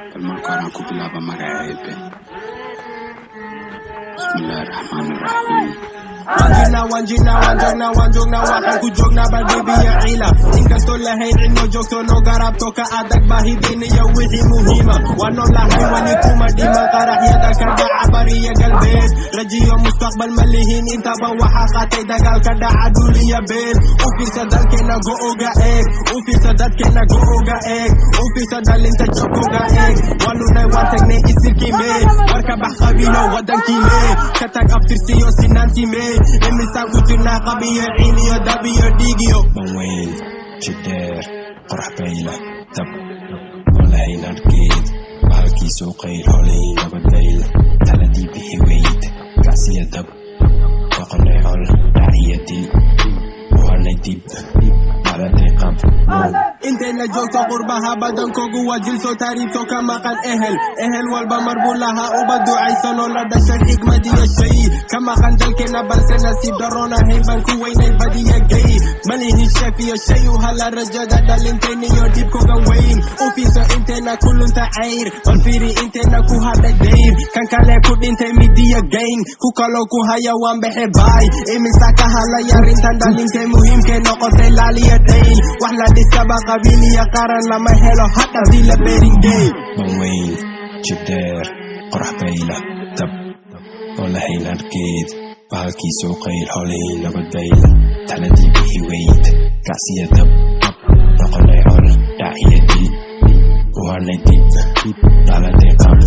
Kalmarkaan aku bilaaba magaceebe. Bismillahirrahmanirrahiim. Wanjogna waxaan ku joognaa badhibiya ciila inkastoo lahayn cidno joogto noo garabto ka adag baahidayniyo wixii muhiima waa noolahay weli kuma dhiman qaraxyada ka dhaca bariya galbeed rajiyo mustaqbal ma lihin intaba waxaa qaatay dagaalka dhaca duuliya been u fiirsa dalkeena go-oga eeg u fiirsa dadkeena go-oga eeg u fiirsa dhalinta joogooga eeg waanunay waan tagnay isirkii mee warka bax qabiilo wadankii mee ka tag aftirsiyo sinaantii mee imisaan ku jirnaa qabiyo ciiliyo dabiyo dhiigiyo banweyn jidheer qorax bayla dab oo lahayn arkeed bahalkii soo qayl holay nabadayl taladii bixi weyd gacsiya dab doqonay col dhaciya dil uhanay dib maladay qab intayna joogto qurbaha badankoogu waa jilso taariibto ka maqan ehel walba mar buu lahaa uba ducaysanoo la dhashay xigmad iyo shay ka maqan dalkeena balse nasiib daroon ahayn baan ku weynay badiya gay malihin sheef iyo shay u hala rajada dhalintayniyo dhibkoga weyn u fiirso intayna ku lunta cayr bal fiiri intayna ku hadhay dayr kan kale ku dhintay midiya gayn ku kaloo ku haya waan baxe baay imisa ka hadlay arrintan dhalintay muhiimkay noqotay laaliya dayl wax la dhisaba qabiiliya qaran lama helo hadhadii la beeringey banweyn jidheer qorax bayla dab oo lahayn arkeed bahalkii soo qayl holay nabadayl taladii bixi weyd gacsiya dab doqonay col dhaciya dil uhanay dib maladay qab